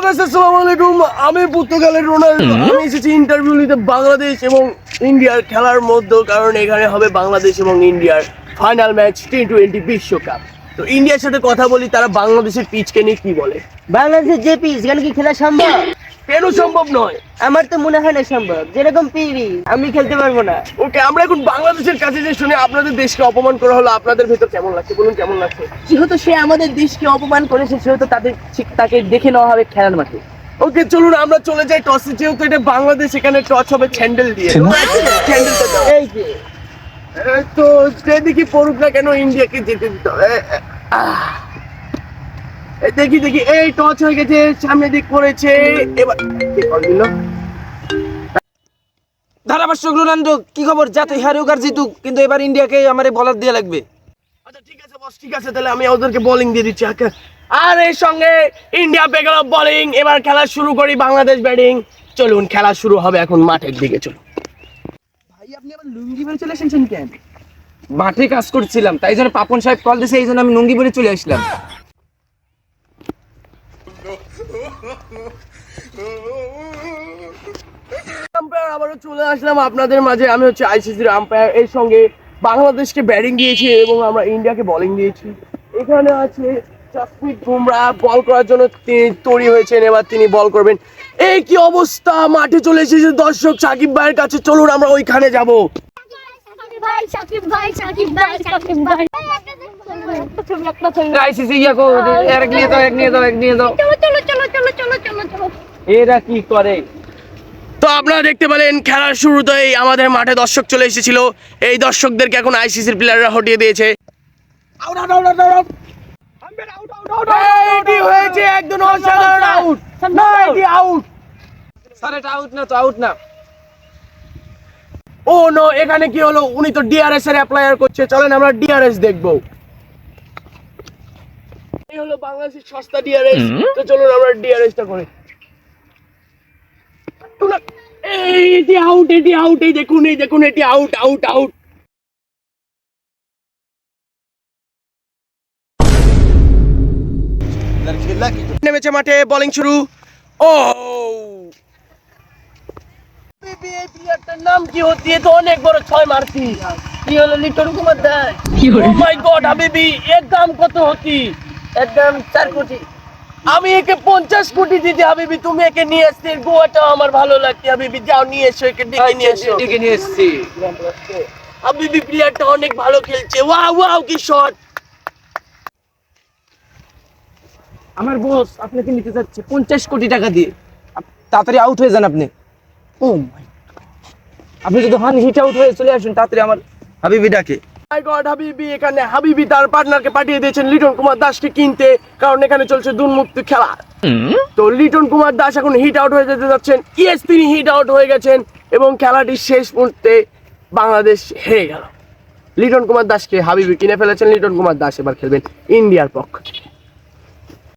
Guys আসসালামু আলাইকুম। আমি পর্তুগালের রোনাল্ডো। আমি এসেছি ইন্টারভিউ নিতে বাংলাদেশ এবং ইন্ডিয়ার খেলার মধ্যে, কারণ এখানে হবে বাংলাদেশ এবং ইন্ডিয়ার ফাইনাল ম্যাচ টি-20 বিশ্বকাপ। তো ইন্ডিয়ার সাথে কথা বলি, তারা বাংলাদেশের পিচকে নিয়ে কি বলে। বাংলাদেশের যে পিচ এখানে কি খেলা সম্ভব? কেন সম্ভব নয়? আমার তো মনে হয় না সম্ভব। যেরকম পিড়ি আমি খেলতে পারবো না। ওকে, আমরা এখন বাংলাদেশের কাছে যে শুনে আপনাদের দেশকে অপমান করা হলো, আপনাদের ভেতর কেমন লাগছে বলুন, কেমন লাগছে? যেহেতু সে আমাদের দেশকে অপমান করেছে সেহেতু তাকে দেখে নেওয়া হবে খেলার মাঠে। ওকে, চলুন আমরা চলে যাই টসে। যেহেতু এটা বাংলাদেশ, এখানে টস হবে স্যান্ডেল দিয়ে। স্যান্ডেলটা দাও। এই যে তো দেখি পড়ুক না কেন, ইন্ডিয়াকে যেতে দিতে হবে। দেখি এই টচ হয়ে গেছে, সামনে দিক করেছে। এবার কি কল দিল? ধারাভাষ্যক রোনাল্ডো, কি খবর? যাতে হারুক আর জিতুক, কিন্তু এবার ইন্ডিয়াকে আমারে বলার দিয়ে লাগবে। আচ্ছা ঠিক আছে বস, ঠিক আছে, তাহলে আমি ওদেরকে বোলিং দিয়ে দিচ্ছি। আর এর সঙ্গে ইন্ডিয়া পেয়ে গেল বোলিং। এবার খেলা শুরু করি, বাংলাদেশ ব্যাটিং। চলুন খেলা শুরু হবে এখন, মাঠের দিকে চলুন। ভাই আপনি আবার লুঙ্গি পরে চলে এসেছেন কেন? মাঠে কাজ করছিলাম, তাই জন্য পাপন সাহেব কল দিয়েছে, এই জন্য আমি লুঙ্গি পরে চলে আসলাম। আম্পায়ার আবারও চলে আসলাম আপনাদের মাঝে। আমি হচ্ছে আইসিসির আম্পায়ার। এর সঙ্গে বাংলাদেশকে ব্যাটিং দিয়েছি এবং আমরা ইন্ডিয়াকে বোলিং দিয়েছি। এখানে আছে জাসপ্রীত বুমরা, বল করার জন্য তিনি তৈরি হয়েছেন। এবার তিনি বল করবেন। এই কি অবস্থা, মাঠে চলে এসেছে দর্শক সাকিব ভাইয়ের কাছে। চলুন আমরা ওইখানে যাব। আইসিসি ইয়াকো এক নিয়ে দাও। এরা কি করে? তো আপনারা দেখতে পেলেন খেলার শুরুতেই আমাদের মাঠে দর্শক চলে এসেছিল। এই দর্শকদেরকে এখন আইসিসির প্লেয়াররা হটিয়ে দিয়েছে। এটি হয়েছে একদম অসাধারণ আউট। না, এটি আউট। স্যার এটা আউট না, তো আউট না। ও নো, এখানে কি হলো? উনি তো ডিআরএস এর অ্যাপ্লায়ার করছে। চলেন আমরা ডিআরএস দেখবো। এই হলো বাংলাদেশের সস্তা ডিআরএস। তো চলুন আমরা ডিআরএসটা করি। এটি আউট, এটি আউট। এই দেখুন এটি আউট, আউট, আউট। নেমেছে মাঠে, বোলিং শুরু। ও প্লেয়ারটার নাম কি হচ্ছে? তো অনেক বড় ছয় মারছি। কি হলো লিটন কুমার দাস? ও মাই গড হাবিবি, এর দাম কত হতি? একদম 4 কোটি। আমি একে 50 কোটি দিতে হাবিবি। তুমি একে নিয়ে আসতে, গোয়াটা আমার ভালো লাগছে হাবিবি। যাও নিয়ে এসো, একে ডেকে নিয়ে এসো। ডেকে নিয়ে এসেছি। হাবিবি প্লেয়ারটা অনেক ভালো খেলছে। ওয়াও ওয়াও, কি শট! আমার বস আপনাকে নিতে যাচ্ছে 50 কোটি টাকা দিয়ে। তাড়াতাড়ি আউট হয়ে যান আপনি। ও মাই, আপনি যদি হন হিট আউট হয়ে চলে আসুন তাড়াতাড়ি আমার হাবিবি ডাকে। মাই গড হাবিবি, এখানে হাবিবি তার পার্টনারকে পাঠিয়ে দিয়েছেন লিটন কুমার দাসকে কিনতে, কারণ এখানে চলছে দুর্মুক্ত খেলা। তো লিটন কুমার দাস এখন হিট আউট হয়ে যেতে যাচ্ছেন। ইয়েস, তিনি হিট আউট হয়ে গেছেন এবং খেলাটি শেষ মুহূর্তে বাংলাদেশ হেরে গেল। লিটন কুমার দাসকে হাবিবি কিনে ফেলেছেন। লিটন কুমার দাস এবার খেলবেন ইন্ডিয়ার পক্ষে।